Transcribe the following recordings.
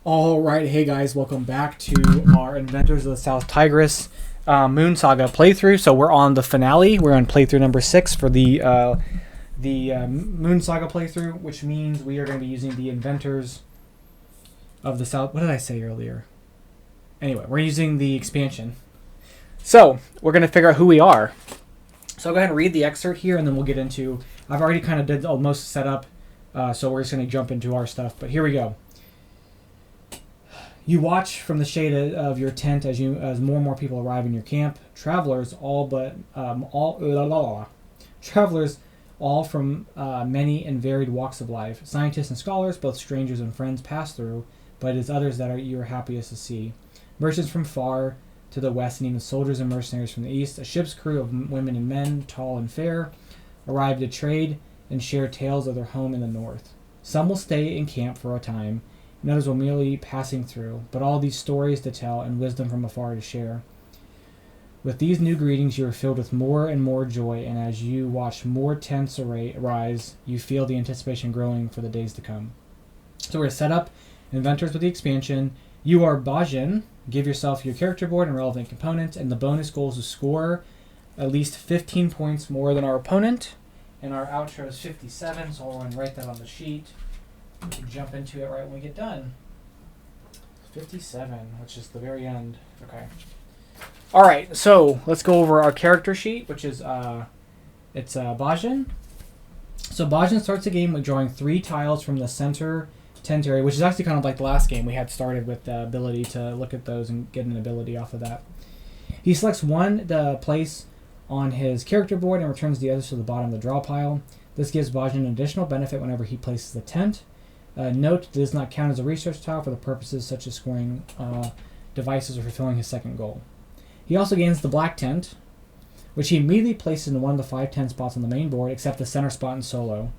All right, hey guys, welcome back to our Inventors of the South Tigris Moonsaga playthrough. So we're on the finale. We're on playthrough number 6 for the Moonsaga playthrough, which means we are going to be using the Inventors of the South. What did I say earlier? Anyway, we're using the expansion. So we're going to figure out who we are. So I'll go ahead and read the excerpt here, and then we'll get into. I've already kind of did almost set up, so we're just going to jump into our stuff. But here we go. You watch from the shade of your tent as more and more people arrive in your camp. Travelers, all from many and varied walks of life. Scientists and scholars, both strangers and friends, pass through, but it is others that you are happiest to see. Merchants from far to the west, and even soldiers and mercenaries from the east. A ship's crew of women and men, tall and fair, arrive to trade and share tales of their home in the north. Some will stay in camp for a time, and others will merely passing through, but all these stories to tell and wisdom from afar to share. With these new greetings, you are filled with more and more joy, and as you watch more tents rise, you feel the anticipation growing for the days to come. So we're going to set up Inventors with the expansion. You are Bajan. Give yourself your character board and relevant components, and the bonus goal is to score at least 15 points more than our opponent. And our outro is 57, so I'll write that on the sheet. We can jump into it right when we get done. 57, which is the very end. Okay. All right, so let's go over our character sheet, which is it's Bajan. So Bajan starts the game with drawing 3 tiles from the center tent area, which is actually kind of like the last game. We had started with the ability to look at those and get an ability off of that. He selects one to place on his character board and returns the others to the bottom of the draw pile. This gives Bajan an additional benefit whenever he places the tent. Note, does not count as a research tile for the purposes such as scoring devices or fulfilling his second goal. He also gains the black tent, which he immediately places in one of the 5 tent spots on the main board, except the center spot in solo.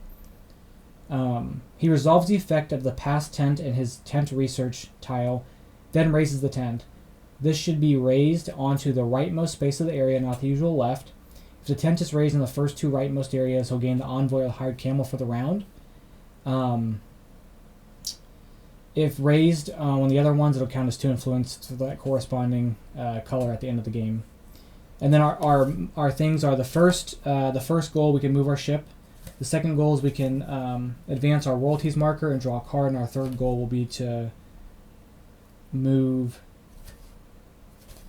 He resolves the effect of the past tent in his tent research tile, then raises the tent. This should be raised onto the rightmost space of the area, not the usual left. If the tent is raised in the first 2 rightmost areas, he'll gain the envoy or the hired camel for the round. If raised on the other ones, it'll count as 2 influence to that corresponding color at the end of the game. And then our things are the first goal, we can move our ship. The second goal is we can advance our royalties marker and draw a card. And our third goal will be to move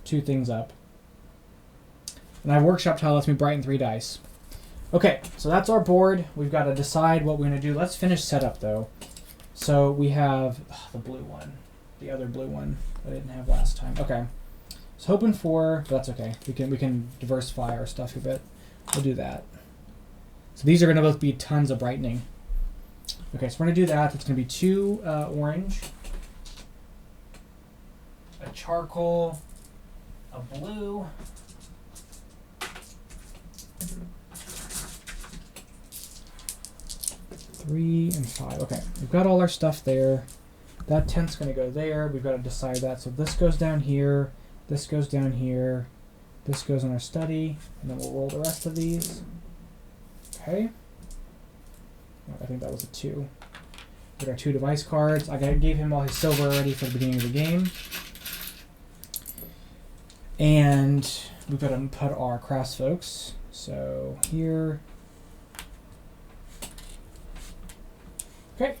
2 things up. And our workshop tile lets me brighten 3 dice. Okay, so that's our board. We've got to decide what we're going to do. Let's finish setup though. So we have the blue one, the other blue one I didn't have last time. Okay, so hoping for, but that's okay. We can diversify our stuff a bit. We'll do that. So these are going to both be tons of brightening. Okay, so we're going to do that. It's going to be 2 orange, a charcoal, a blue, three and 5. Okay, we've got all our stuff there. That tent's going to go there. We've got to decide that. So this goes down here. This goes down here. This goes in our study. And then we'll roll the rest of these. Okay. I think that was a 2. We got our 2 device cards. I gave him all his silver already for the beginning of the game. And we've got to put our crafts folks. So here. Okay,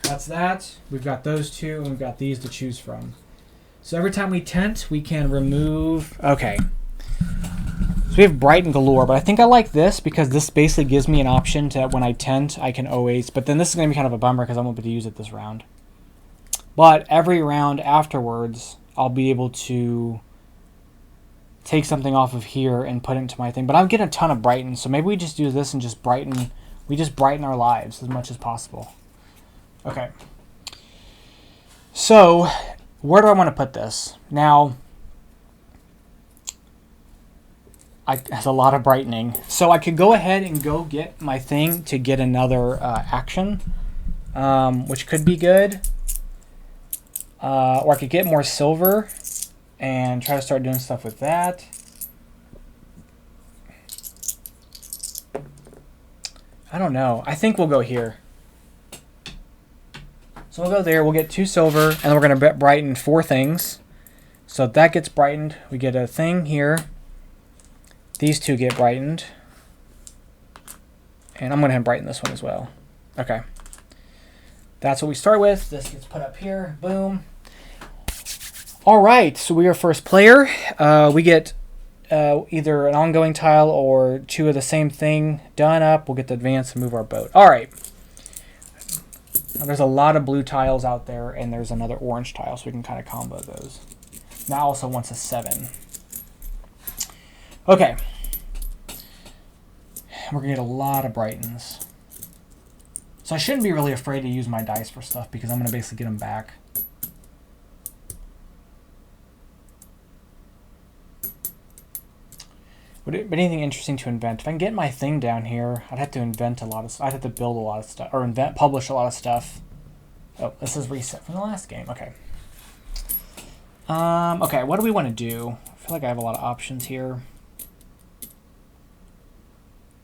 that's that. We've got those 2, and we've got these to choose from. So every time we tent, we can remove... Okay. So we have brighten galore, but I think I like this because this basically gives me an option to, when I tent, I can always... But then this is going to be kind of a bummer because I won't be able to use it this round. But every round afterwards, I'll be able to take something off of here and put it into my thing. But I'm getting a ton of brighten, so maybe we just do this and just brighten... We just brighten our lives as much as possible. Okay. So, where do I want to put this? Now, it has a lot of brightening. So I could go ahead and go get my thing to get another action, which could be good. Or I could get more silver and try to start doing stuff with that. I don't know. I think we'll go here. So we'll go there. We'll get 2 silver, and we're going to brighten 4 things. So if that gets brightened, we get a thing here. These 2 get brightened. And I'm going to brighten this one as well. Okay. That's what we start with. This gets put up here. Boom. All right. So we are first player. We get either an ongoing tile or 2 of the same thing done up. We'll get to advance and move our boat. All right. Now, there's a lot of blue tiles out there, and there's another orange tile, so we can kind of combo those. Now also wants a 7. Okay. We're going to get a lot of brightens. So I shouldn't be really afraid to use my dice for stuff because I'm going to basically get them back. Would it be anything interesting to invent? If I can get my thing down here, I'd have to invent a lot of stuff. I'd have to build a lot of stuff, or publish a lot of stuff. Oh, this is reset from the last game. Okay. Okay, what do we want to do? I feel like I have a lot of options here.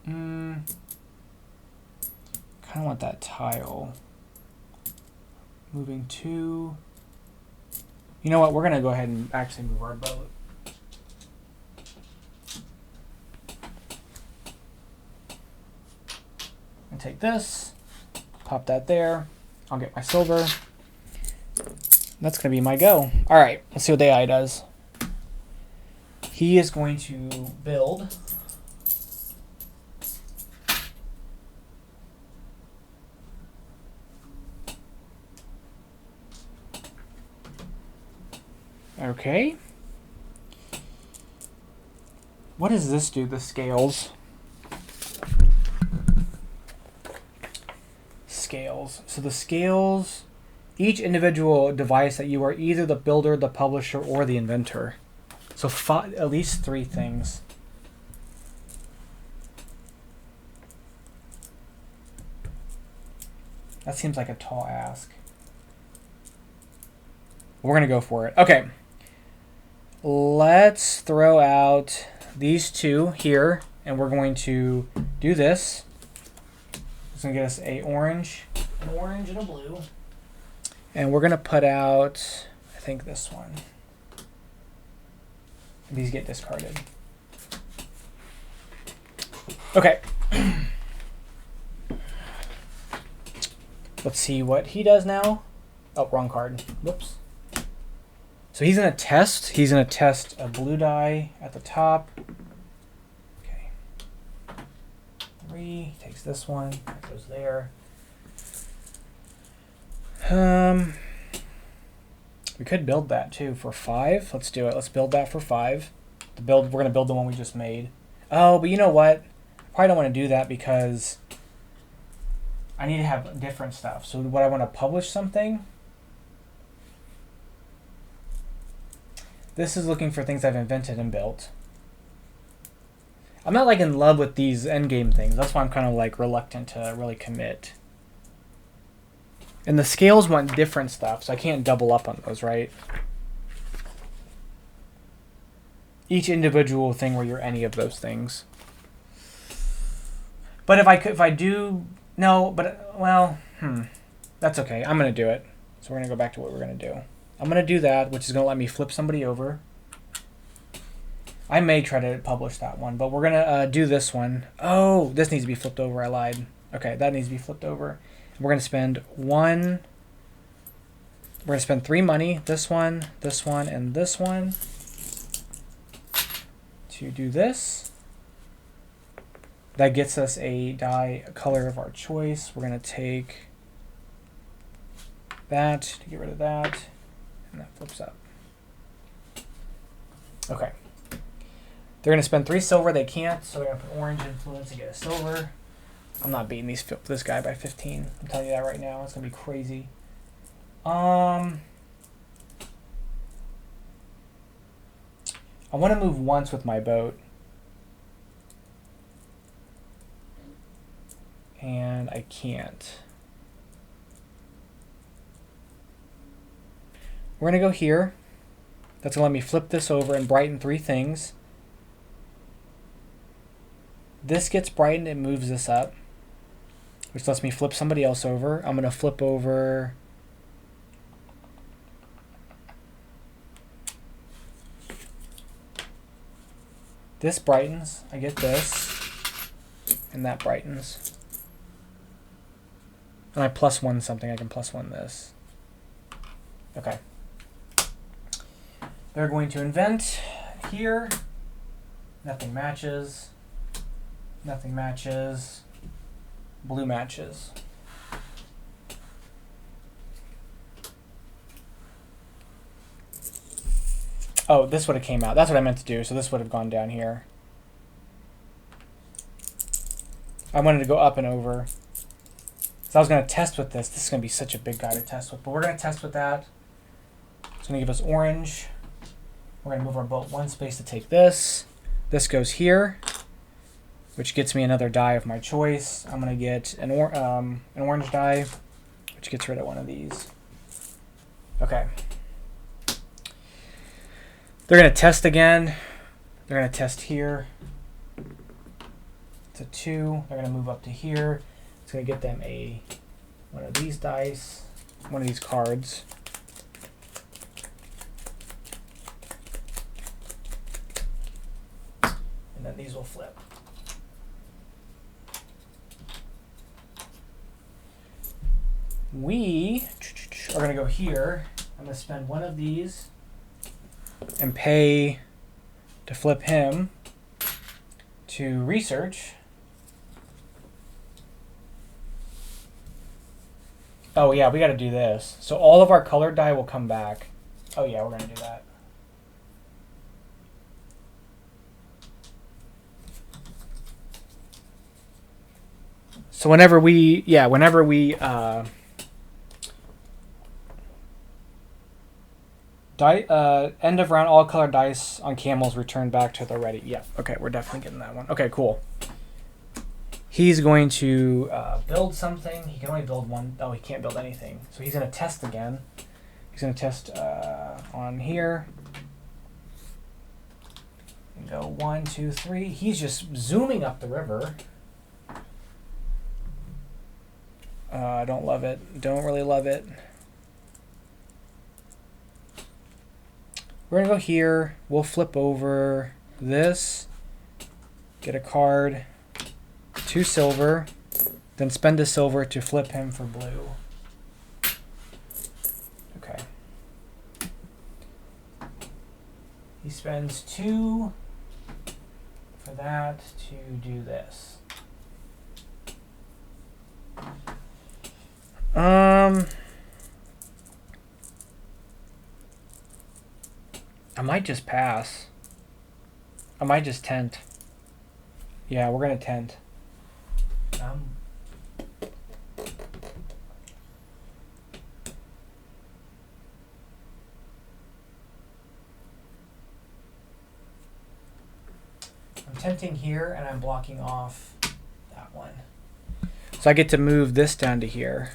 Kind of want that tile. Moving 2. You know what? We're going to go ahead and actually move our boat. And take this. Pop that there. I'll get my silver. That's going to be my go. All right, let's see what the AI does. He is going to build. Okay. What does this do, the scales? Scales. So the scales, each individual device that you are either the builder, the publisher, or the inventor. So at least 3 things. That seems like a tall ask. We're going to go for it. Okay. Let's throw out these 2 here, and we're going to do this. It's going to get us an orange and a blue. And we're going to put out, I think, this one. These get discarded. Okay. Let's see what he does now. Oh, wrong card. Whoops. So he's going to test. He's going to test a blue die at the top. Okay. 3. Takes this one. That goes there. We could build that too for 5. Let's do it. Let's build that for 5. We're going to build the one we just made. Oh, but you know what? I probably don't want to do that because I need to have different stuff. So what I want to publish something. This is looking for things I've invented and built. I'm not like in love with these endgame things. That's why I'm kind of like reluctant to really commit. And the scales want different stuff, so I can't double up on those, right? Each individual thing where you're any of those things. But if I do, no, but well, that's okay. I'm gonna do it. So we're gonna go back to what we're gonna do. I'm going to do that, which is going to let me flip somebody over. I may try to publish that one, but we're going to do this one. Oh, this needs to be flipped over. I lied. Okay, that needs to be flipped over. We're going to spend 1. We're going to spend 3 money. This one, and this one. To do this. That gets us a die color of our choice. We're going to take that to get rid of that. And that flips up. Okay. They're going to spend 3 silver. They can't, so they're going to put orange influence and get a silver. I'm not beating this guy by 15. I'm telling you that right now. It's going to be crazy. I want to move once with my boat. And I can't. We're going to go here. That's going to let me flip this over and brighten 3 things. This gets brightened, it moves this up, which lets me flip somebody else over. I'm going to flip over This brightens. I get this. And that brightens. And I +1 something. I can +1 this. Okay. They're going to invent here. Nothing matches. Nothing matches. Blue matches. Oh, this would have came out. That's what I meant to do. So this would have gone down here. I wanted to go up and over. So I was going to test with this. This is going to be such a big guy to test with. But we're going to test with that. It's going to give us orange. We're going to move our boat one space to take this. This goes here, which gets me another die of my choice. I'm going to get an orange die, which gets rid of one of these. Okay. They're going to test again. They're going to test here. It's a 2. They're going to move up to here. It's going to get them one of these dice, one of these cards. And then these will flip. We are going to go here. I'm going to spend one of these and pay to flip him to research. Oh yeah, we got to do this. So all of our colored die will come back. Oh yeah, we're going to do that. So whenever we end of round, all colored dice on camels return back to the ready. Yeah, okay, we're definitely getting that one. Okay, cool. He's going to build something. He can only build one. Oh, he can't build anything. So he's going to test again. He's going to test on here. And go 1, 2, 3. He's just zooming up the river. I don't love it. Don't really love it. We're going to go here. We'll flip over this. Get a card. 2 silver. Then spend a silver to flip him for blue. Okay. He spends 2 for that to do this. I might just pass. I might just tent. Yeah, we're gonna tent. I'm tenting here and I'm blocking off that one. So I get to move this down to here.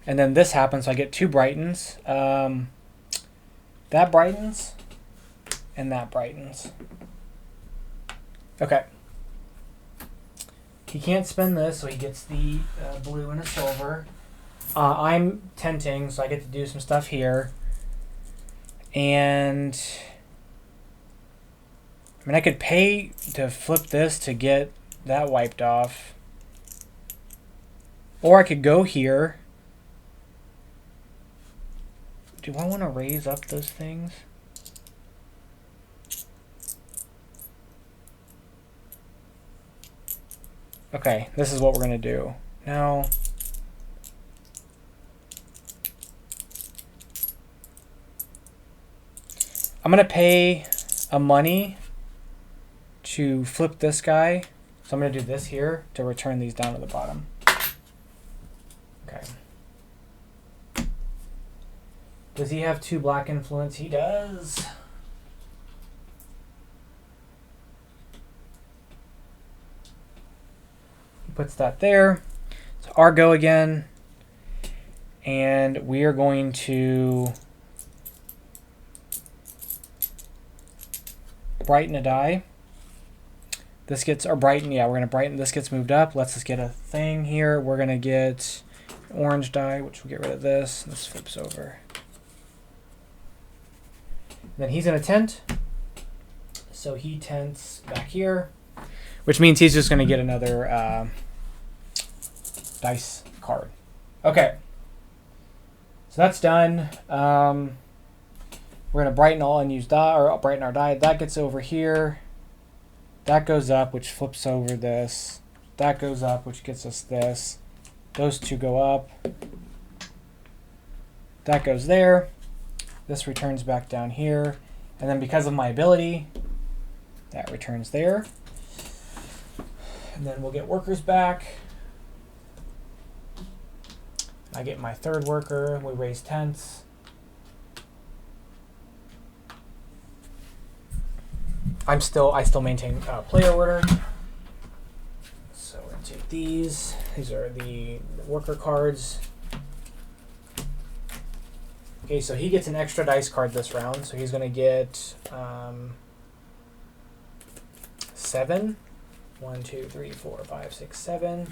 And then this happens, so I get 2 brightens. That brightens, and that brightens. Okay. He can't spend this, so he gets the blue and a silver. I'm tenting, so I get to do some stuff here. And I mean, I could pay to flip this to get that wiped off. Or I could go here. Do I want to raise up those things? Okay, this is what we're going to do. Now, I'm going to pay a money to flip this guy. So I'm going to do this here to return these down to the bottom. Okay. Does he have 2 black influence? He does. He puts that there. So our go again. And we are going to brighten a die. This gets, or brighten, yeah, we're going to brighten. This gets moved up. Let's just get a thing here. We're going to get an orange die, which will get rid of this. This flips over. Then he's in a tent. So he tents back here, which means he's just going to get another dice card. Okay. So that's done. We're going to brighten all unused die, or brighten our die. That gets over here. That goes up, which flips over this. That goes up, which gets us this. Those two go up. That goes there. This returns back down here. And then because of my ability, that returns there. And then we'll get workers back. I get my third worker. We raise tents. I still maintain player order. So we're gonna take these. These are the worker cards. Okay, so he gets an extra dice card this round. So he's gonna get 7. 1, 2, 3, 4, 5, 6, 7.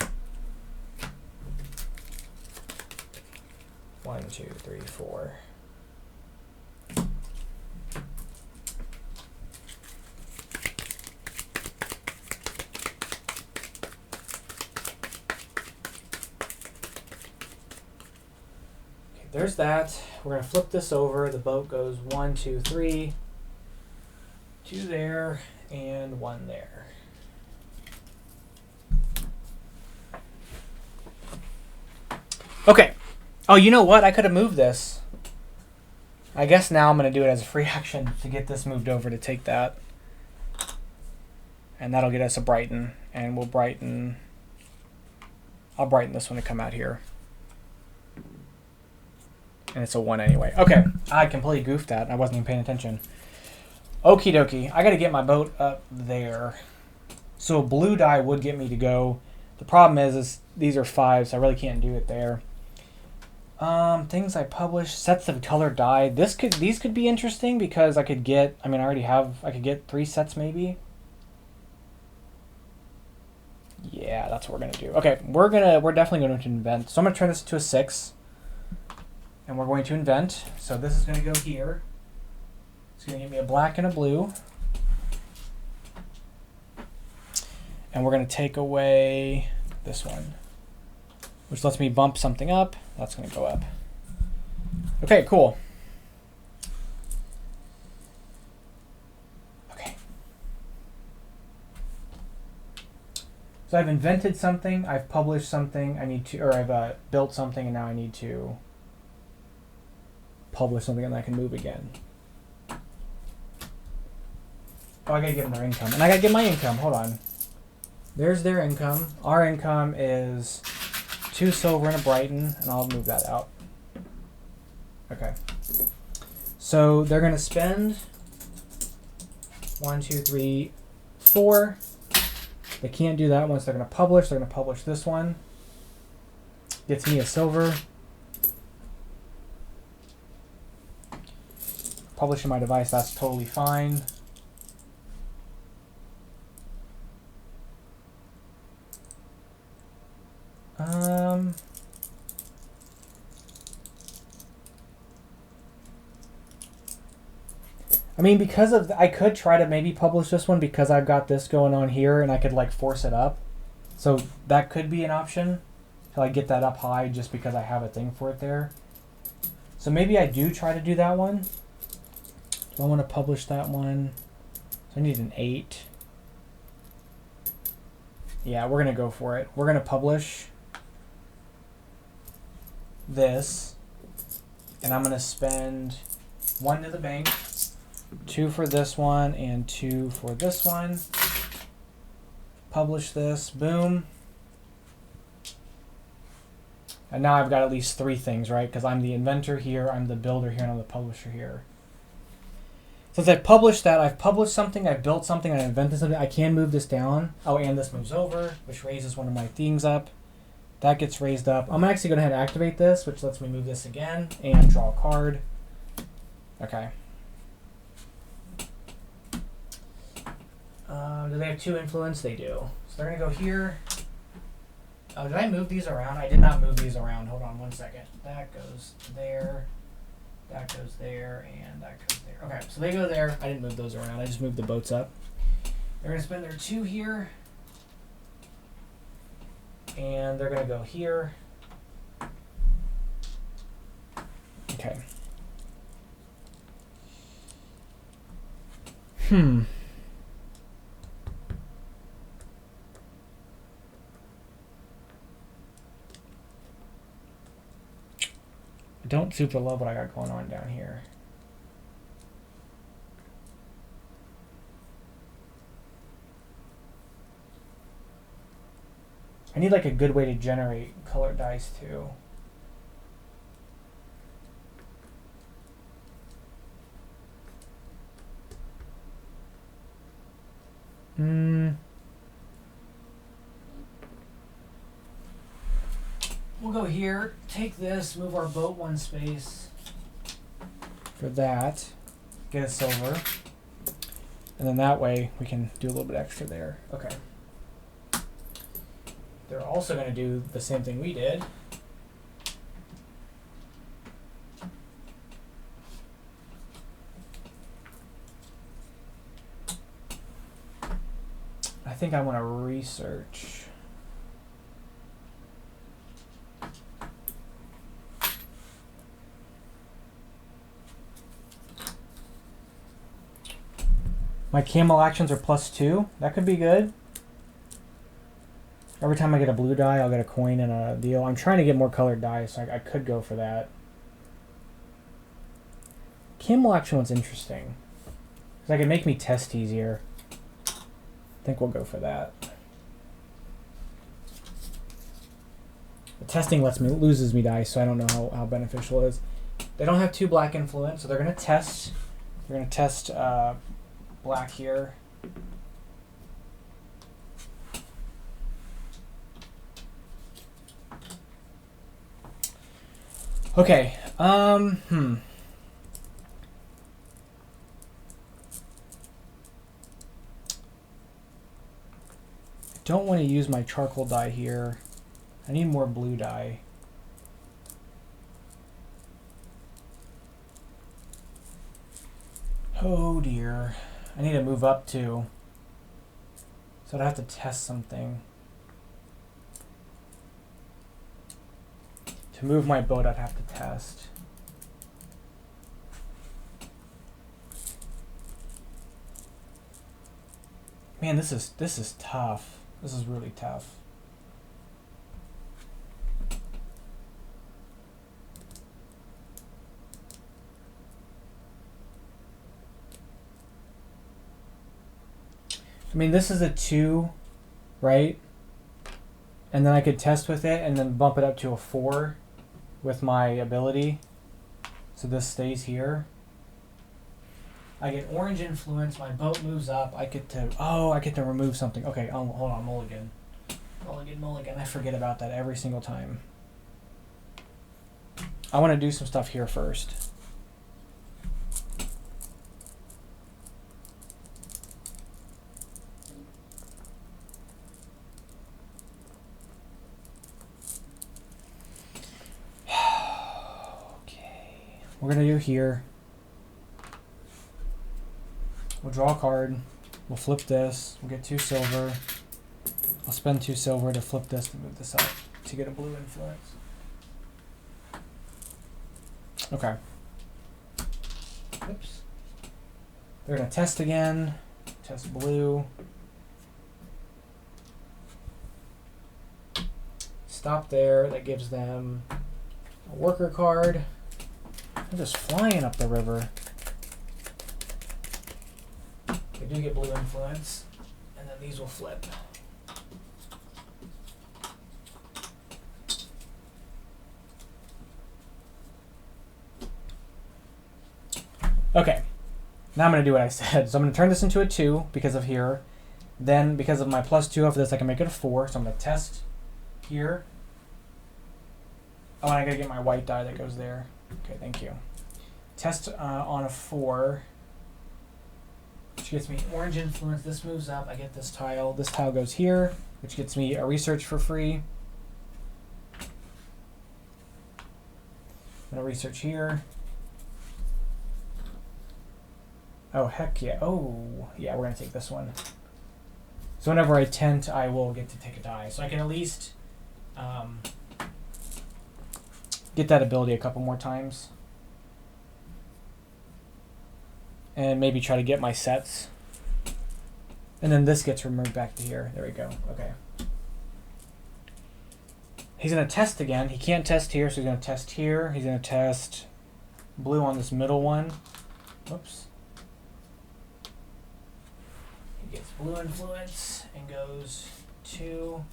1, 2, 3, 4. Okay, there's that. We're going to flip this over. The boat goes 1, 2, 3. 2 there, and 1 there. Okay. Oh, you know what? I could have moved this. I guess now I'm going to do it as a free action to get this moved over to take that. And that'll get us a brighten. And we'll brighten. I'll brighten this one to come out here. And it's a 1 anyway. Okay. I completely goofed that. I wasn't even paying attention. Okie dokie. I got to get my boat up there. So a blue die would get me to go. The problem is these are 5, so I really can't do it there. Things I publish, sets of colored dye. These could be interesting because I could get, I could get 3 sets maybe. Yeah, that's what we're gonna do. Okay, we're definitely going to invent. So I'm gonna turn this to a 6. And we're going to invent. So this is gonna go here. It's gonna give me a black and a blue. And we're gonna take away this one, which lets me bump something up. That's going to go up. Okay, cool. Okay. So I've invented something, I've published something, I've built something, and now I need to publish something, and I can move again. Oh, I gotta give them their income. And I gotta get my income. Hold on. There's their income. Our income is 2 silver and a brighten, and I'll move that out. Okay. So they're going to spend 1, 2, 3, 4. They can't do that once they're going to publish. They're going to publish this one. Gets me a silver. Publishing my device, that's totally fine. I mean, because of I could try to maybe publish this one because I've got this going on here, and I could like force it up. So that could be an option to like get that up high just because I have a thing for it there. So maybe I do try to do that one. Do I want to publish that one? So I need an 8. Yeah, we're gonna go for it. We're gonna publish this, and I'm gonna spend 1 to the bank, 2 for this one, and 2 for this one. Publish this, boom. And now I've got at least 3 things, right? Because I'm the inventor here, I'm the builder here, and I'm the publisher here. Since I've published that, I've published something, I've built something, I invented something, I can move this down. Oh, and this moves over, which raises one of my things up. That gets raised up. I'm actually going to head and activate this, which lets me move this again and draw a card. Okay. Do they have 2 influence? They do. So they're going to go here. Oh, did I move these around? I did not move these around. Hold on one second. That goes there. That goes there, and that goes there. Okay, so they go there. I didn't move those around. I just moved the boats up. They're going to spend their 2 here. And they're going to go here. Okay. I don't super love what I got going on down here. I need like a good way to generate colored dice too. We'll go here, take this, move our boat 1 space for that, get a silver, and then that way we can do a little bit extra there. Okay. They're also going to do the same thing we did. I think I want to research. My camel actions are +2. That could be good. Every time I get a blue die, I'll get a coin and a deal. I'm trying to get more colored dice, so I could go for that. Camel action one's interesting. Because I can make me test easier. I think we'll go for that. The testing loses me dice, so I don't know how beneficial it is. They don't have 2 black influence, so they're going to test. They're going to test black here. Okay. I don't want to use my charcoal dye here. I need more blue dye. Oh dear. I need to move up too. So I'd have to test something. To move my boat, I'd have to test. Man, this is tough. This is really tough. I mean, this is a 2, right? And then I could test with it and then bump it up to a 4 with my ability. So this stays here. I get orange influence, my boat moves up, I get to remove something. Okay, hold on, mulligan. Mulligan, I forget about that every single time. I want to do some stuff here first. We're going to do here. We'll draw a card. We'll flip this. We'll get 2 silver. I'll spend 2 silver to flip this to move this up to get a blue influence. Okay. Oops. They're going to test again. Test blue. Stop there. That gives them a worker card. They're just flying up the river. They do get blue influence, and then these will flip. Okay, now I'm going to do what I said. So I'm going to turn this into a 2 because of here. Then because of my +2 off of this, I can make it a 4. So I'm going to test here. Oh, and I got to get my white die that goes there. Okay, thank you. Test on a 4, which gets me orange influence. This moves up. I get this tile. This tile goes here, which gets me a research for free. I'm going to research here. Oh, heck yeah. Oh, yeah, we're going to take this one. So whenever I tent, I will get to take a die. So I can at least get that ability a couple more times. And maybe try to get my sets. And then this gets removed back to here. There we go. Okay. He's going to test again. He can't test here, so he's going to test here. He's going to test blue on this middle one. Whoops. He gets blue influence and goes 2.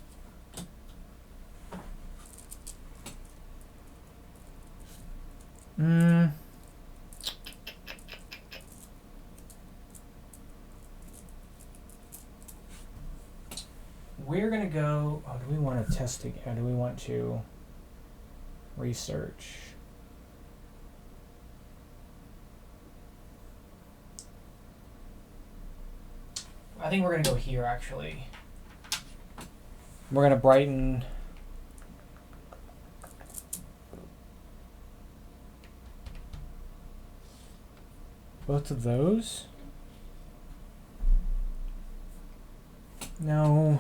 We're going to go... Oh, do we want to test again? Or do we want to research? I think we're going to go here, actually. We're going to brighten... both of those? No.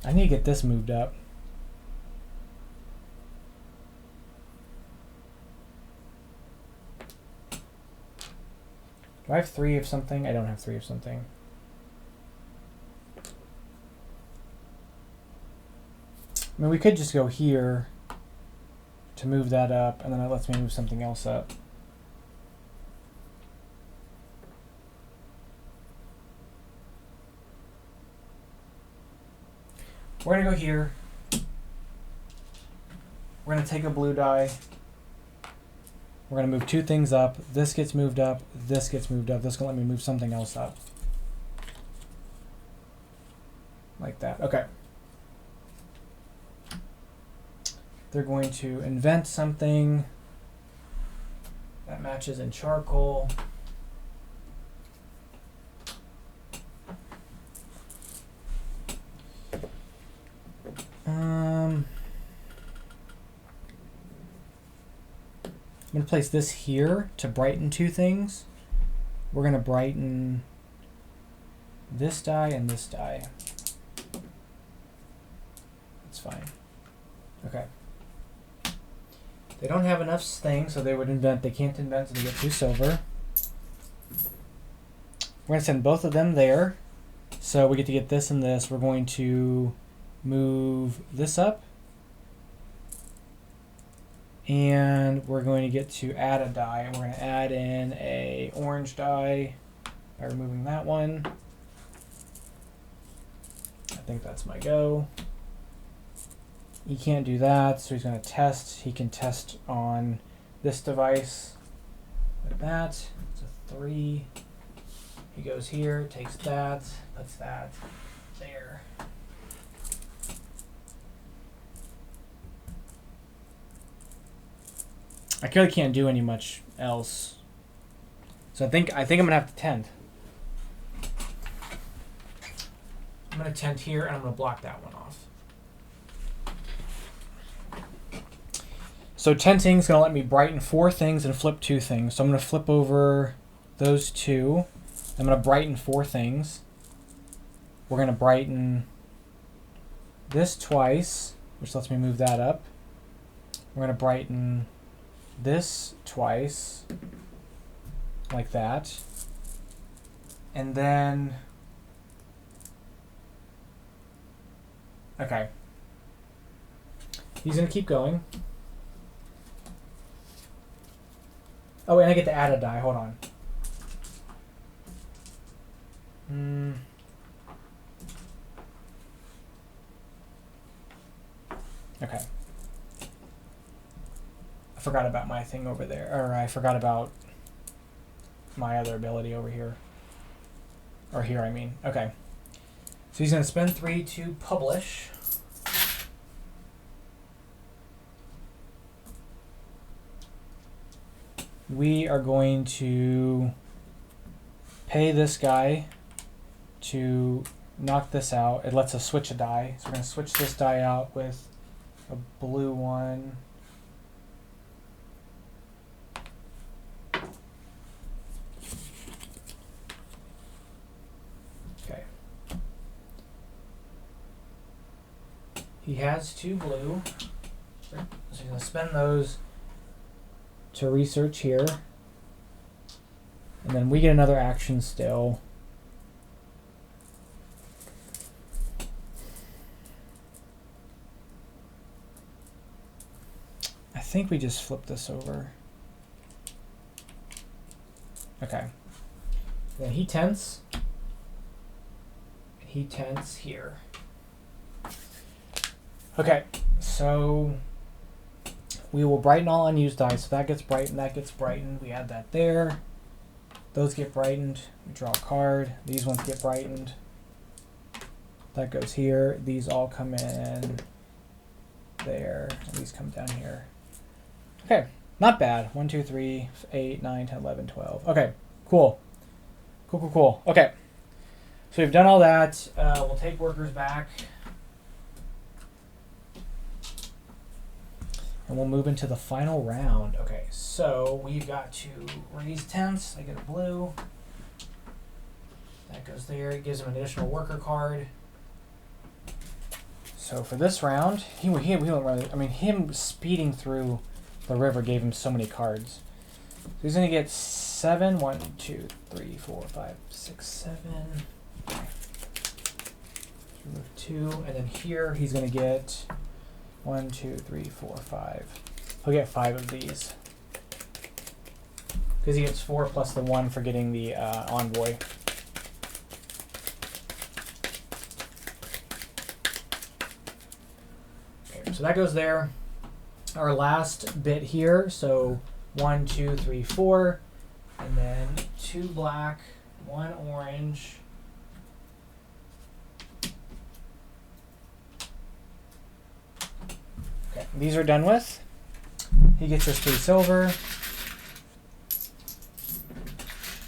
I need to get this moved up. Do I have 3 of something? I don't have 3 of something. I mean, we could just go here to move that up, and then it lets me move something else up. We're going to go here. We're going to take a blue die. We're going to move 2 things up. This gets moved up. This gets moved up. This is going to let me move something else up. Like that. Okay. They're going to invent something that matches in charcoal. I'm going to place this here to brighten 2 things. We're going to brighten this die and this die. That's fine. Okay. They don't have enough things, so they would invent. They can't invent, so they get 2 silver. We're going to send both of them there. So we get to get this and this. We're going to move this up. And we're going to get to add a die. And we're going to add in a orange die by removing that one. I think that's my go. He can't do that, so he's going to test. He can test on this device like that. It's a 3. He goes here, takes that, puts that there. I really can't do any much else. So I think I'm gonna have to tent. I'm gonna tent here and I'm gonna block that one off. So tenting is gonna let me brighten 4 things and flip 2 things. So I'm gonna flip over those 2. I'm gonna brighten 4 things. We're gonna brighten this twice, which lets me move that up. We're gonna brighten this twice, like that. And then, okay. He's gonna keep going. Oh, and I get to add a die, hold on. Okay. I forgot about my thing over there, or I forgot about my other ability over here. Or here, I mean. Okay. So he's going to spend 3 to publish. we are going to pay this guy to knock this out. It lets us switch a die. So we're going to switch this die out with a blue one. Okay. He has 2 blue. So he's going to spend those to research here. And then we get another action still. I think we just flip this over. Okay. Then he tents. He tents here. Okay, so we will brighten all unused dice. So that gets brightened, that gets brightened. We add that there. Those get brightened. We draw a card. These ones get brightened. That goes here. These all come in there. And these come down here. Okay, not bad. 1, 2, 3, 8, 9, 10, 11, 12. Okay, cool. Cool. Okay, so we've done all that. We'll take workers back. And we'll move into the final round. Okay, so we've got to raise tents. I get a blue. That goes there. It gives him an additional worker card. So for this round, he went really, I mean, him speeding through the river gave him so many cards. So he's going to get 7. 1, 2, 3, 4, 5, 6, 7. Okay. Remove 2. And then here he's going to get 1, 2, 3, 4, 5. He'll get 5 of these. Because he gets 4 plus the 1 for getting the envoy. Okay, so that goes there. Our last bit here. So 1, 2, 3, 4. And then 2 black, 1 orange. Okay, these are done with. He gets us 3 silver.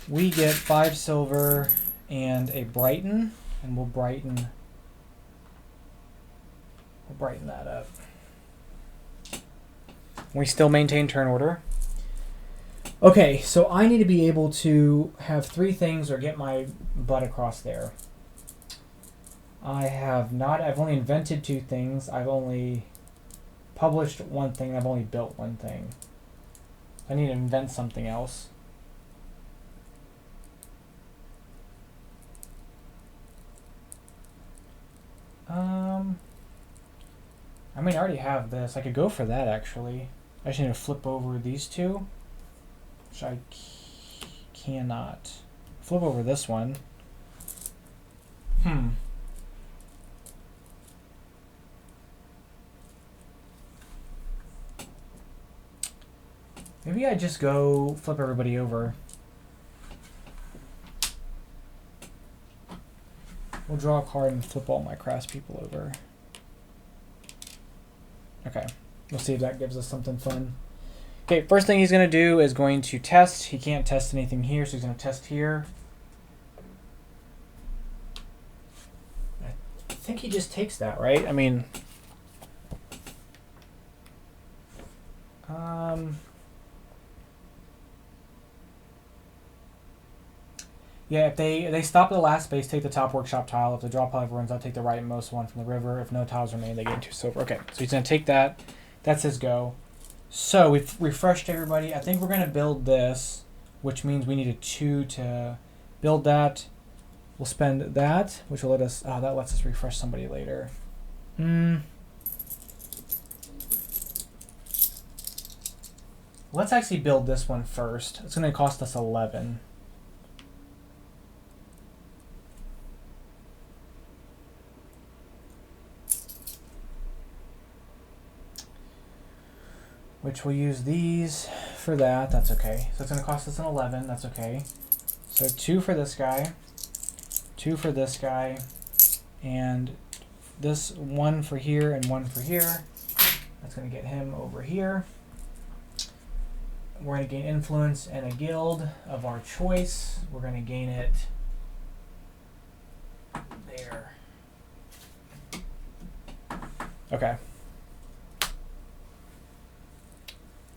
We get 5 silver and a brighten, and we'll brighten that up. We still maintain turn order. Okay, so I need to be able to have 3 things or get my butt across there. I've only invented 2 things. I've only published 1 thing. I've only built 1 thing. I need to invent something else. I mean, I already have this. I could go for that, actually. I just need to flip over these 2, which I cannot. Flip over this one. Maybe I just go flip everybody over. We'll draw a card and flip all my craftspeople over. Okay, we'll see if that gives us something fun. Okay, first thing he's going to do is going to test. He can't test anything here, so he's going to test here. I think he just takes that, right? I mean... yeah, if they stop at the last space, take the top workshop tile. If the draw pile runs out, take the rightmost one from the river. If no tiles remain, they get 2 silver. Okay, so he's going to take that. That's his go. So we've refreshed everybody. I think we're going to build this, which means we need a 2 to build that. We'll spend that, which will let us... oh, that lets us refresh somebody later. Let's actually build this one first. It's going to cost us 11. Which we'll use these for that. That's okay. So it's going to cost us an 11. That's okay. So 2 for this guy, 2 for this guy, and this 1 for here and 1 for here. That's going to get him over here. we're going to gain influence in a guild of our choice. We're going to gain it there. Okay.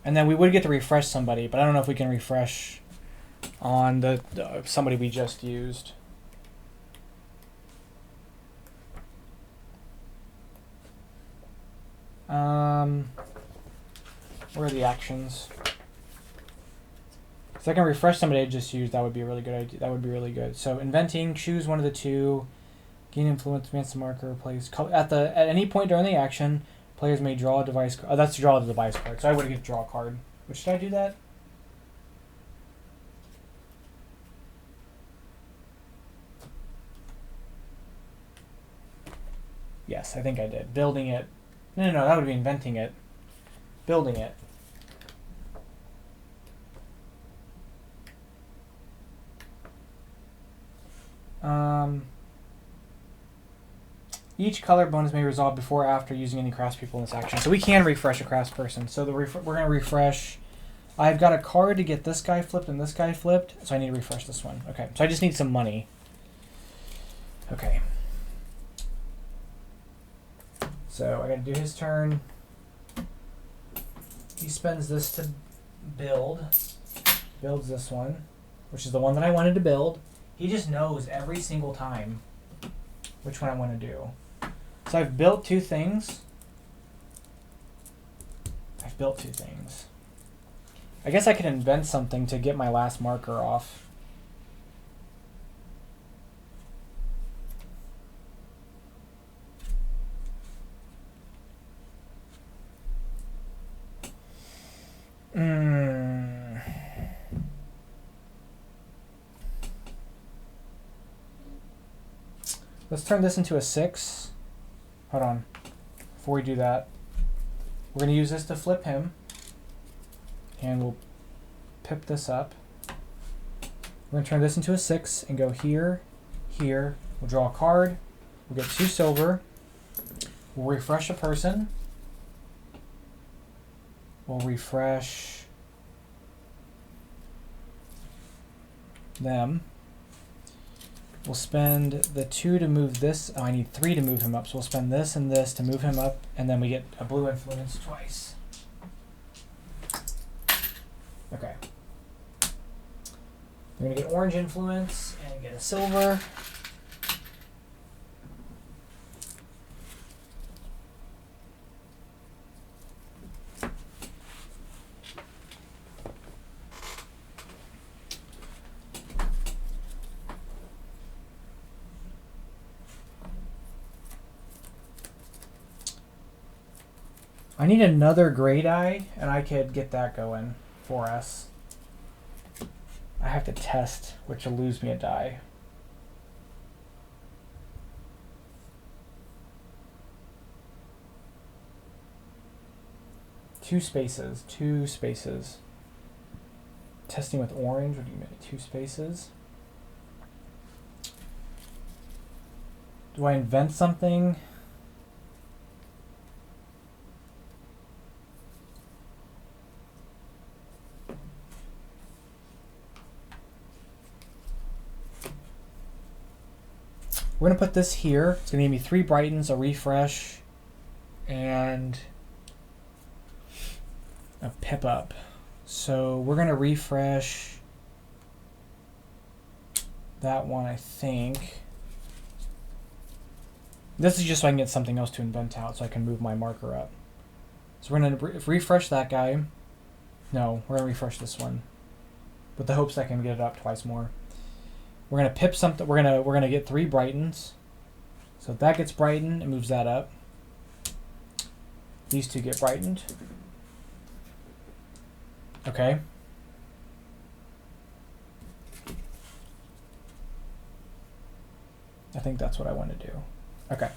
And then we would get to refresh somebody, but I don't know if we can refresh on the somebody we just used. Where are the actions? If I can refresh somebody I just used, that would be a really good idea. That would be really good. So inventing, choose one of the two, gain influence, advance the marker, place at any point during the action, players may draw a device card. Oh, that's draw the device card. So I would get to draw a card. Which did I do that? Yes, I think I did. Building it. No, that would be inventing it. Building it. Each color bonus may be resolved before or after using any craftspeople in this action. So we can refresh a craftsperson. So we're going to refresh. I've got a card to get this guy flipped and this guy flipped, so I need to refresh this one. Okay, so I just need some money. Okay. So I got to do his turn. He spends this to build. Builds this one, which is the one that I wanted to build. He just knows every single time which one I want to do. So I've built two things. I guess I could invent something to get my last marker off. Let's turn this into a 6. Hold on. Before we do that, we're going to use this to flip him. And we'll pip this up. We're going to turn this into a 6 and go here, here. We'll draw a card. We'll get 2 silver. We'll refresh a person. We'll refresh them. We'll spend the 2 to move this. Oh, I need 3 to move him up. So we'll spend this and this to move him up, and then we get a blue influence twice. Okay. We're going to get orange influence and get a silver. I need another gray die, and I could get that going for us. I have to test, which will lose me a die. Two spaces. Testing with orange, what do you mean? 2 spaces. Do I invent something? We're going to put this here. It's going to give me 3 brightens, a refresh, and a pip up. So we're going to refresh that one, I think. This is just so I can get something else to invent out so I can move my marker up. So we're going to refresh that guy. No, we're going to refresh this one with the hopes I can get it up twice more. We're gonna pip something. We're gonna get 3 brightens. So if that gets brightened, it moves that up. These 2 get brightened. Okay. I think that's what I want to do. Okay.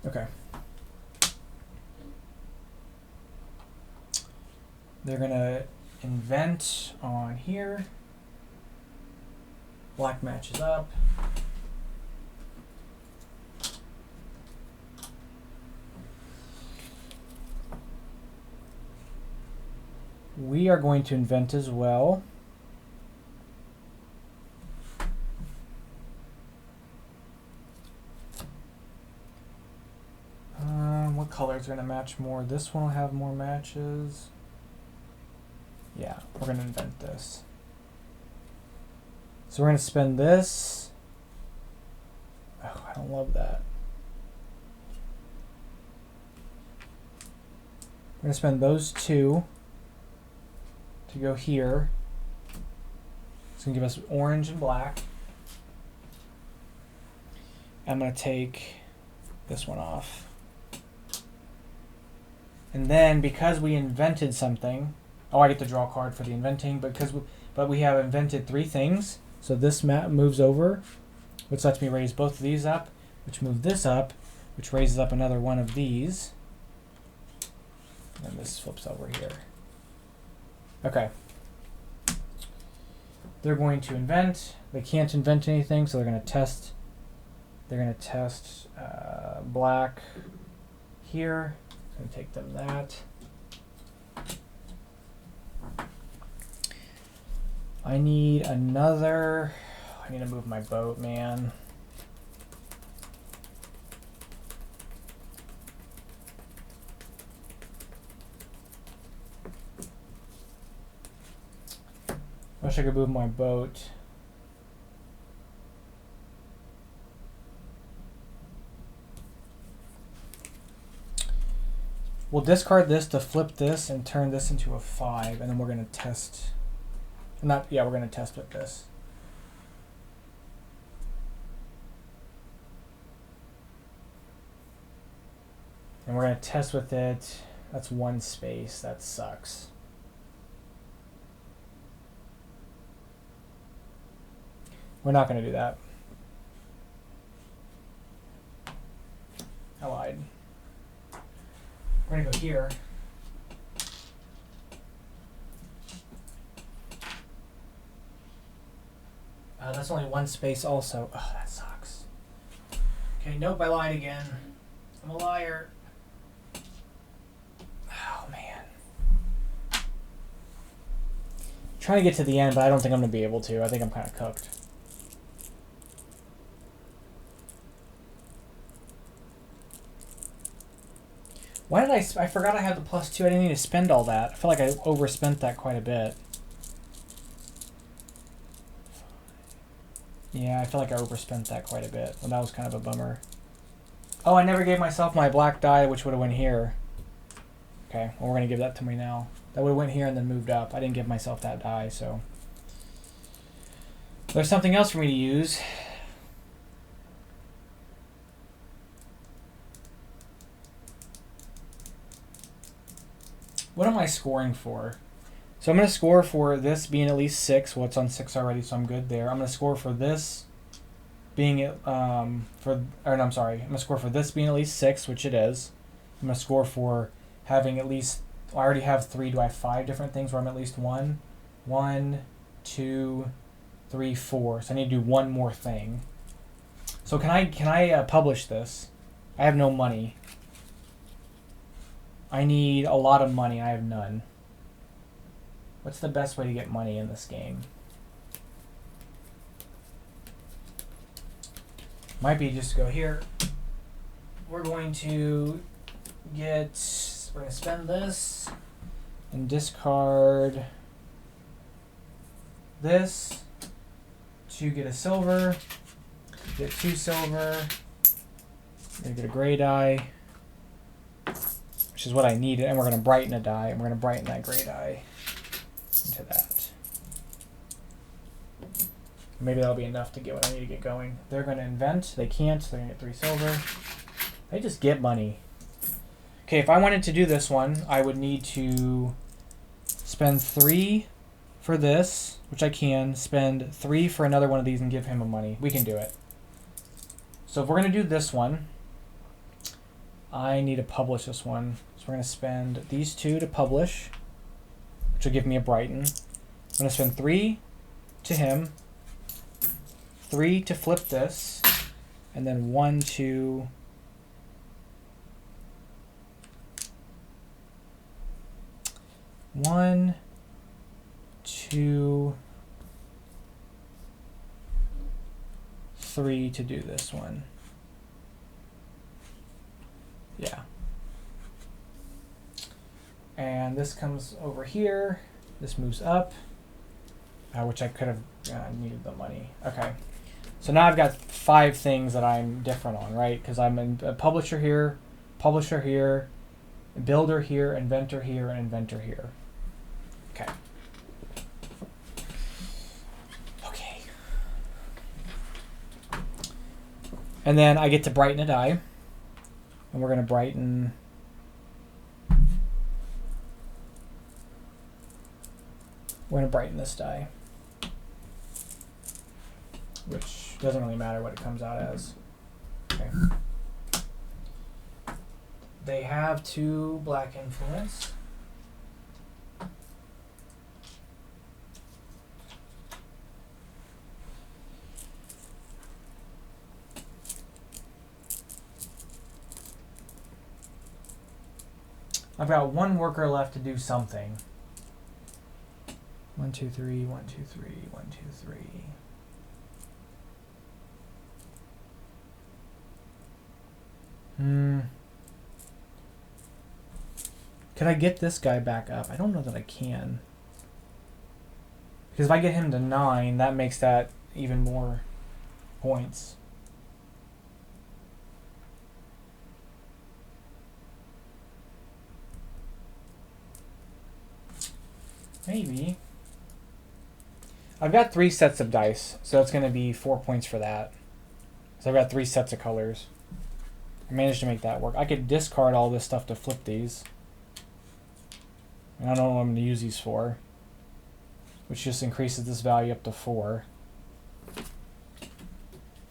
Okay. They're going to invent on here. Black matches up. we are going to invent as well. What colors are going to match more? This one will have more matches. Yeah, we're going to invent this. So we're going to spend this. Oh, I don't love that. We're going to spend those two to go here. It's going to give us orange and black. I'm going to take this one off. And then because we invented something, oh, I get to draw a card for the inventing, but we have invented 3 things. So this map moves over, which lets me raise both of these up, which move this up, which raises up another one of these. And this flips over here. Okay. They're going to invent. They can't invent anything, so they're going to test. They're going to test black here. I'm going to take them that. I need another. I need to move my boat, man. I wish I could move my boat. We'll discard this to flip this and turn this into a 5, and then we're going to test. We're going to test with this. And we're going to test with it. That's 1 space. That sucks. We're not going to do that. I lied. We're going to go here. That's only 1 space also. Oh, that sucks. Okay, nope, I lied again. I'm a liar. Oh, man. Trying to get to the end, but I don't think I'm going to be able to. I think I'm kind of cooked. Why did I forgot I had the +2. I didn't need to spend all that. I feel like I overspent that quite a bit. Yeah, I feel like I overspent that quite a bit. Well, that was kind of a bummer. Oh, I never gave myself my black die, which would have went here. Okay, well, we're going to give that to me now. That would have went here and then moved up. I didn't give myself that die, so. There's something else for me to use. What am I scoring for? So I'm going to score for this being at least 6. Well, it's on 6 already, so I'm good there. I'm going to score for this being I'm going to score for this being at least 6, which it is. I'm going to score for having at least, I already have 3. Do I have 5 different things where I'm at least 1? 1, 2, 3, 4. So I need to do 1 more thing. So can I publish this? I have no money. I need a lot of money. I have none. What's the best way to get money in this game? Might be just go here. We're going to spend this and discard this to get a silver, get 2 silver, and get a gray die, which is what I needed, and we're going to brighten a die, and we're going to brighten that gray die into that. Maybe that'll be enough to get what I need to get going. They're going to invent. They can't, so they're going to get 3 silver. They just get money. Okay, if I wanted to do this one, I would need to spend 3 for this, which I can, spend 3 for another one of these and give him a money. We can do it. So if we're going to do this one, I need to publish this one. So we're going to spend these 2 to publish, which will give me a brighten. I'm going to spend 3 to him, 3 to flip this, and then 1 to 2, 3 to do this one. Yeah. And this comes over here. This moves up, which I could have needed the money. Okay. So now I've got 5 things that I'm different on, right? Because I'm a publisher here, builder here, inventor here, and inventor here. Okay. Okay. And then I get to brighten a die. And we're going to brighten... We're going to brighten this die. Which doesn't really matter what it comes out as. Okay. They have 2 black influence. I've got 1 worker left to do something. 1, 2, 3, 1, 2, 3, 1, 2, 3. Could I get this guy back up? I don't know that I can. Because if I get him to 9, that makes that even more points. Maybe. I've got 3 sets of dice, so it's going to be 4 points for that. So I've got 3 sets of colors. I managed to make that work. I could discard all this stuff to flip these. I don't know what I'm going to use these for, which just increases this value up to 4.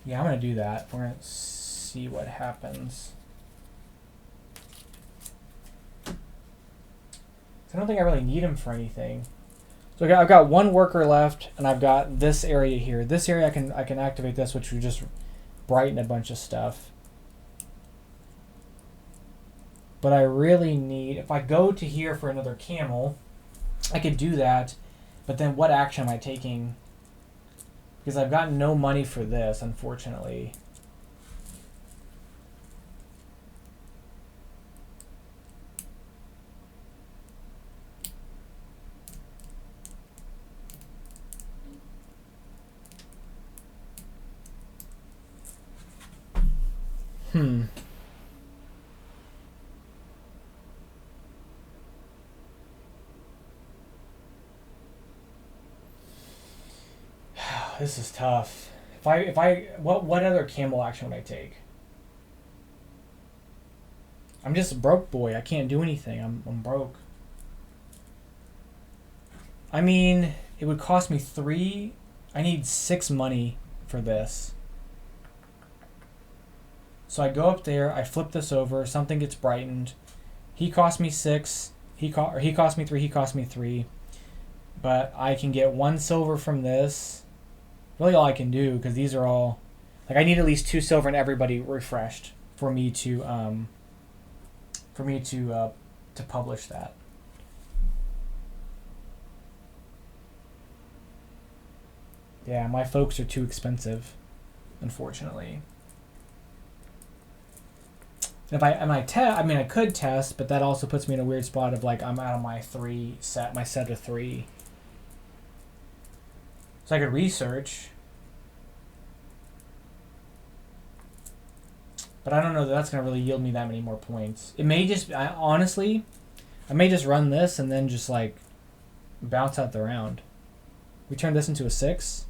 Yeah, I'm going to do that. We're going to see what happens. I don't think I really need him for anything. So I've got 1 worker left, and I've got this area here. This area I can activate this, which would just brighten a bunch of stuff. But I really need, if I go to here for another camel, I could do that, but then what action am I taking? Because I've got no money for this, unfortunately. This is tough. What other camel action would I take? I'm just a broke boy. I can't do anything. I'm broke. I mean, it would cost me 3. I need 6 money for this. So I go up there, I flip this over, something gets brightened. He cost me 6. He cost me 3, he cost me 3. But I can get 1 silver from this. Really all I can do, because these are all... Like, I need at least 2 silver and everybody refreshed for me to publish that. Yeah, my folks are too expensive, unfortunately. If I could test, but that also puts me in a weird spot of like I'm out of my set of 3. So I could research, but I don't know that that's going to really yield me that many more points. It may just, honestly, I may just run this and then just like bounce out the round. We turn this into a 6.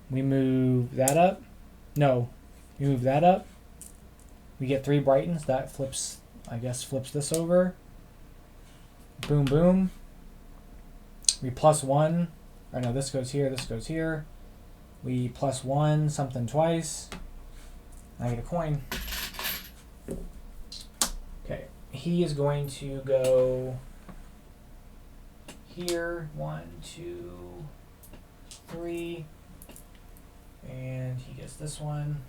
We move that up. No, we move that up. We get 3 brightens. That flips, I guess, flips this over. Boom, boom. We +1. Or no, this goes here, this goes here. We +1 something twice. I get a coin. Okay, he is going to go here. 1, 2, 3. And he gets this one.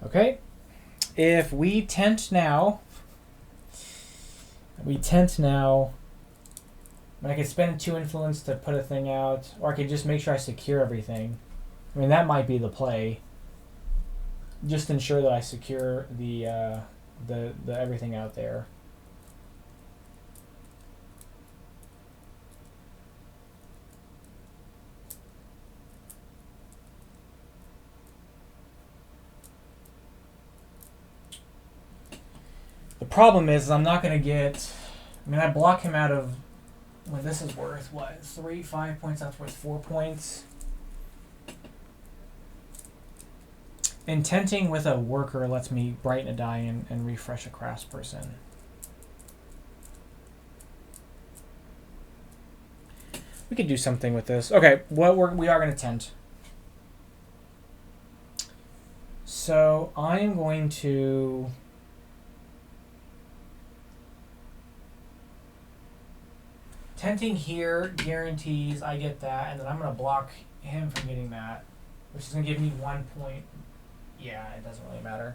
Okay. If we tent now, We tent now. I mean, I could spend 2 influence to put a thing out, or I could just make sure I secure everything. I mean, that might be the play. Just ensure that I secure the everything out there. The problem is I'm not going to get... I mean, I block him out of... Well, this is worth, what, 5 points? That's worth 4 points. Intenting with a worker lets me brighten a die and refresh a craftsperson. We could do something with this. Okay, we are going to tent. So I am going to... Tenting here guarantees I get that, and then I'm going to block him from getting that, which is going to give me 1 point. Yeah, it doesn't really matter.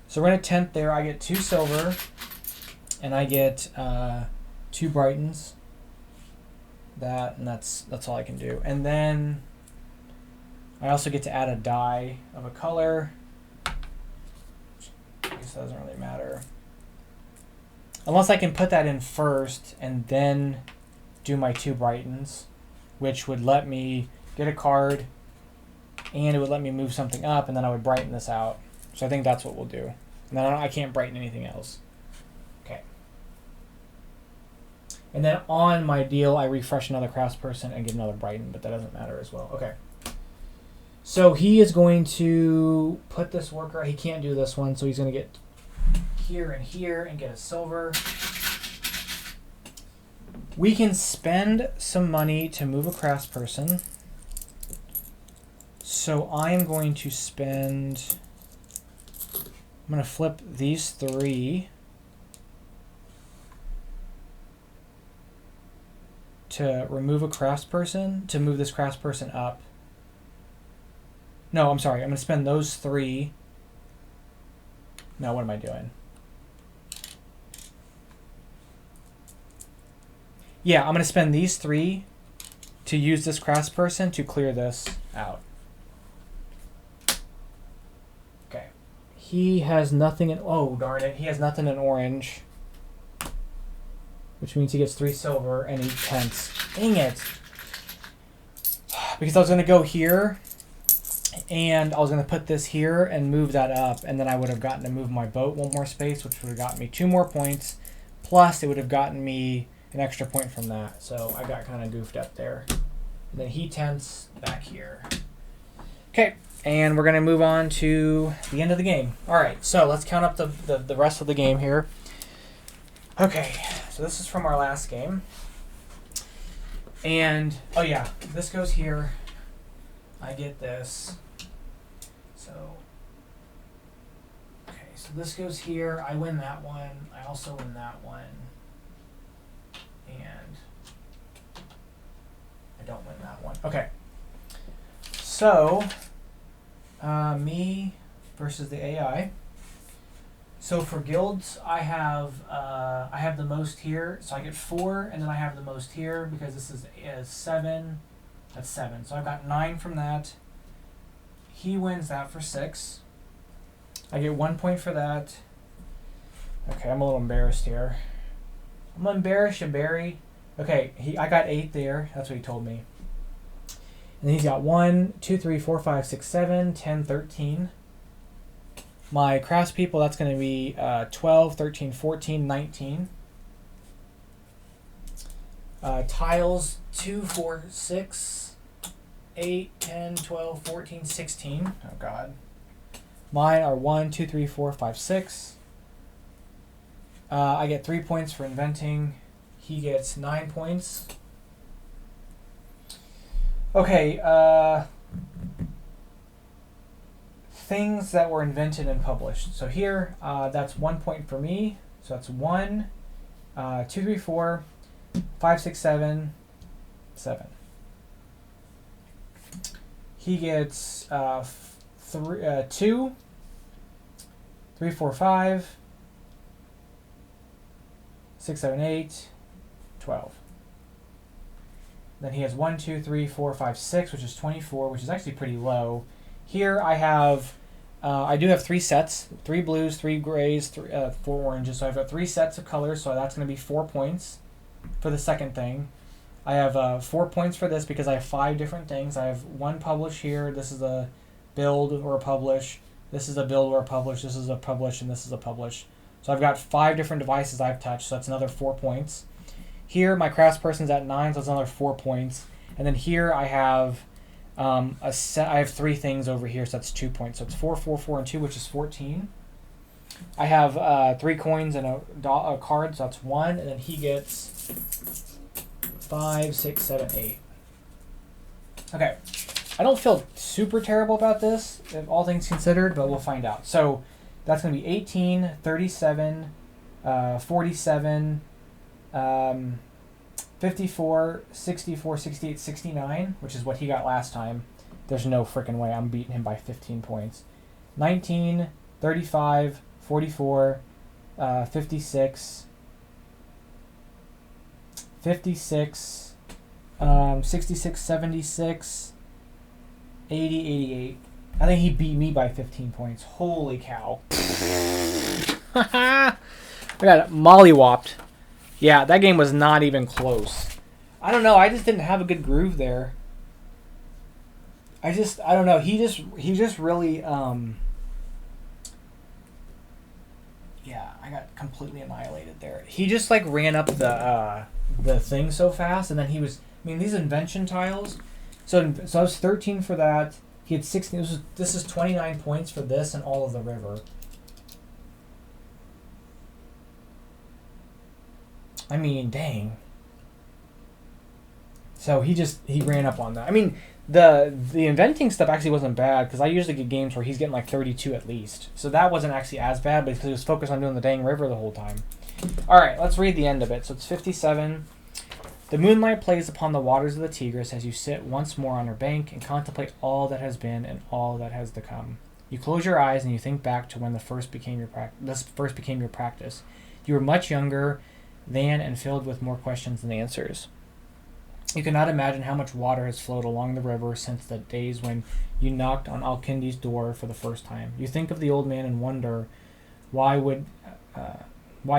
So we're going to tent there. I get 2 silver, and I get 2 brightens. And that's all I can do. And then I also get to add a die of a color. I guess that doesn't really matter. Unless I can put that in first and then do my 2 brightens, which would let me get a card and it would let me move something up, and then I would brighten this out. So I think that's what we'll do. And then I can't brighten anything else. Okay. And then on my deal, I refresh another craftsperson and get another brighten, but that doesn't matter as well. Okay. So he is going to put this worker. He can't do this one, so he's going to get here and get a silver. We can spend some money to move a craftsperson. So I am going to spend... I'm going to flip these 3 to remove a craftsperson, to move this craftsperson up. No, I'm sorry. I'm going to spend those 3. No, what am I doing? Yeah, I'm going to spend these 3 to use this craftsperson to clear this out. Okay. He has nothing in... Oh, darn it. He has nothing in orange. Which means he gets 3 silver and he tents. Dang it. Because I was going to go here and I was going to put this here and move that up, and then I would have gotten to move my boat 1 more space, which would have gotten me 2 more points. Plus, it would have gotten me an extra point from that. So I got kind of goofed up there. And then he tents back here. Okay, and we're going to move on to the end of the game. All right, so let's count up the rest of the game here. Okay, so this is from our last game. And, oh yeah, this goes here. I get this. So, okay, so this goes here. I win that one. I also win that one. And I don't win that one. Okay. So, me versus the AI. So for guilds, I have the most here. So I get 4, and then I have the most here because this is 7. That's 7. So I've got 9 from that. He wins that for 6. I get 1 point for that. Okay, I'm a little embarrassed here. I'm embarrassed, Barry. Okay, I got 8 there. That's what he told me. And he's got 1, 2, 3, 4, 5, 6, 7, 10, 13. My craftspeople, that's going to be 12, 13, 14, 19. Tiles, 2, 4, 6, 8, 10, 12, 14, 16. Oh, God. Mine are 1, 2, 3, 4, 5, 6. I get 3 points for inventing. He gets 9 points. Okay, things that were invented and published. So here, that's 1 point for me. So that's 1, 2, 3, 4, 5, 6, 7, 7. He gets 2, 3, 4, 5, 6, 7, 8, 12. Then he has 1, 2, 3, 4, 5, 6, which is 24, which is actually pretty low. Here I have, I do have 3 sets, 3 blues, 3 grays, 4 oranges. So I've got 3 sets of colors, so that's going to be 4 points for the second thing. I have 4 points for this because I have 5 different things. I have 1 publish here. This is a build or a publish. This is a build or a publish. This is a publish, and this is a publish. So I've got 5 different devices I've touched, so that's another 4 points. Here, my craftsperson's at 9, so that's another 4 points. And then here I have a set. I have 3 things over here, so that's 2 points. So it's 4, 4, 4, and 2, which is 14. I have 3 coins and a card, so that's 1. And then he gets 5, 6, 7, 8. Okay. I don't feel super terrible about this, if all things considered, but we'll find out. So that's going to be 18, 37, 47, 54, 64, 68, 69, which is what he got last time. There's no freaking way I'm beating him by 15 points. 19, 35, 44, 56, 56, 66, 76, 80, 88. I think he beat me by 15 points. Holy cow. I got mollywopped. Yeah, that game was not even close. I don't know. I just didn't have a good groove there. I don't know. He just really, yeah, I got completely annihilated there. He just like ran up the thing so fast, and then he was, I mean, these invention tiles. So I was 13 for that. He had 16. This is 29 points for this and all of the river. I mean, dang. So he ran up on that. I mean, the inventing stuff actually wasn't bad because I usually get games where he's getting like 32 at least. So that wasn't actually as bad, but because he was focused on doing the dang river the whole time. All right, let's read the end of it. So it's 57. The moonlight plays upon the waters of the Tigris as you sit once more on her bank and contemplate all that has been and all that has to come. You close your eyes and you think back to when this first became your practice. You were much younger than and filled with more questions than answers. You cannot imagine how much water has flowed along the river since the days when you knocked on Al-Kindi's door for the first time. You think of the old man and wonder why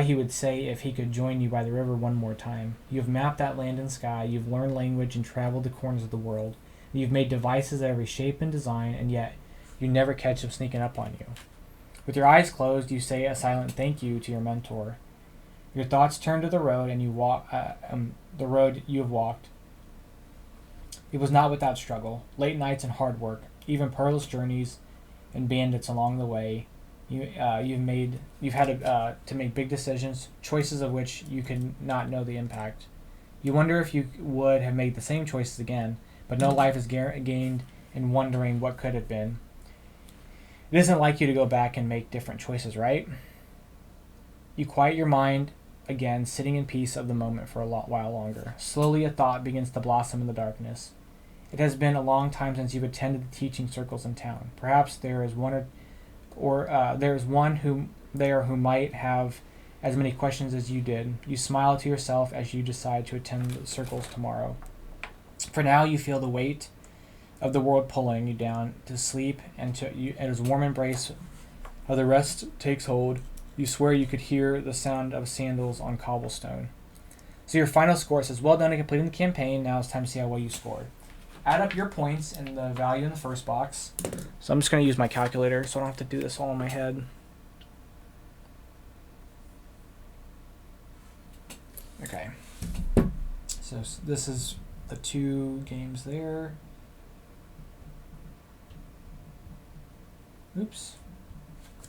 he would say if he could join you by the river one more time. You've mapped that land and sky, you've learned language and traveled the corners of the world. You've made devices of every shape and design, and yet you never catch him sneaking up on you. With your eyes closed, you say a silent thank you to your mentor. Your thoughts turn to the road, and you walk the road you have walked. It was not without struggle, late nights and hard work, even perilous journeys and bandits along the way. You've had to make big decisions, choices of which you could not know the impact. You wonder if you would have made the same choices again, but no life is gained in wondering what could have been. It isn't like you to go back and make different choices, right? You quiet your mind again, sitting in peace of the moment for a while longer. Slowly a thought begins to blossom in the darkness. It has been a long time since you've attended the teaching circles in town. Perhaps there is one there is one who might have as many questions as you did. You smile to yourself as you decide to attend the circles tomorrow. For now, you feel the weight of the world pulling you down to sleep, and as a warm embrace of the rest takes hold, you swear you could hear the sound of sandals on cobblestone. So your final score says, well done in completing the campaign. Now it's time to see how well you scored. Add up your points and the value in the first box. So I'm just going to use my calculator so I don't have to do this all in my head. Okay. So this is the 2 games there. Oops.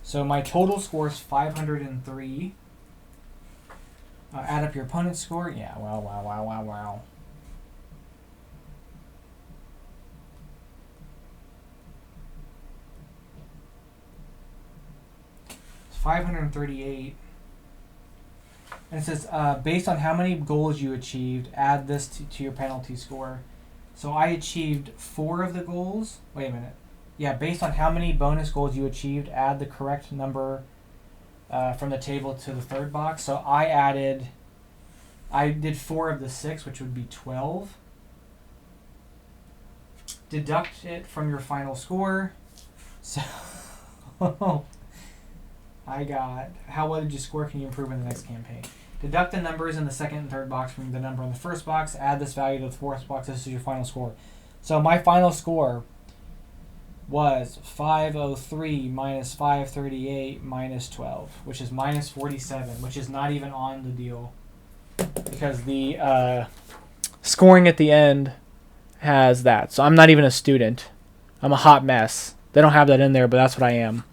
So my total score is 503. Add up your opponent's score. Yeah, wow. 538. And it says, based on how many goals you achieved, add this to your penalty score. So I achieved 4 of the goals. Wait a minute. Yeah, based on how many bonus goals you achieved, add the correct number from the table to the third box. So I added I did 4 of the 6, which would be 12. Deduct it from your final score. So I got, how well did you score? Can you improve in the next campaign? Deduct the numbers in the second and third box from the number in the first box. Add this value to the fourth box. This is your final score. So my final score was 503 minus 538 minus 12, which is minus 47, which is not even on the deal because the scoring at the end has that. So I'm not even a student. I'm a hot mess. They don't have that in there, but that's what I am.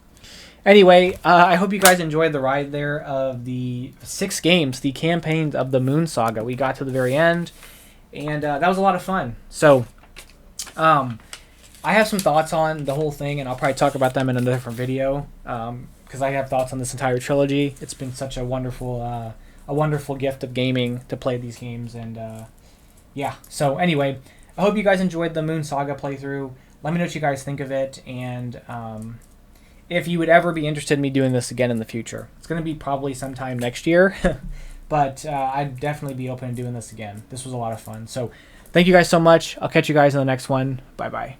Anyway, I hope you guys enjoyed the ride there of the 6 games, the campaigns of the Moonsaga. We got to the very end, and that was a lot of fun. So, I have some thoughts on the whole thing, and I'll probably talk about them in a different video because I have thoughts on this entire trilogy. It's been such a wonderful gift of gaming to play these games, and yeah. So anyway, I hope you guys enjoyed the Moonsaga playthrough. Let me know what you guys think of it, and if you would ever be interested in me doing this again in the future. It's going to be probably sometime next year, but I'd definitely be open to doing this again. This was a lot of fun. So thank you guys so much. I'll catch you guys in the next one. Bye-bye.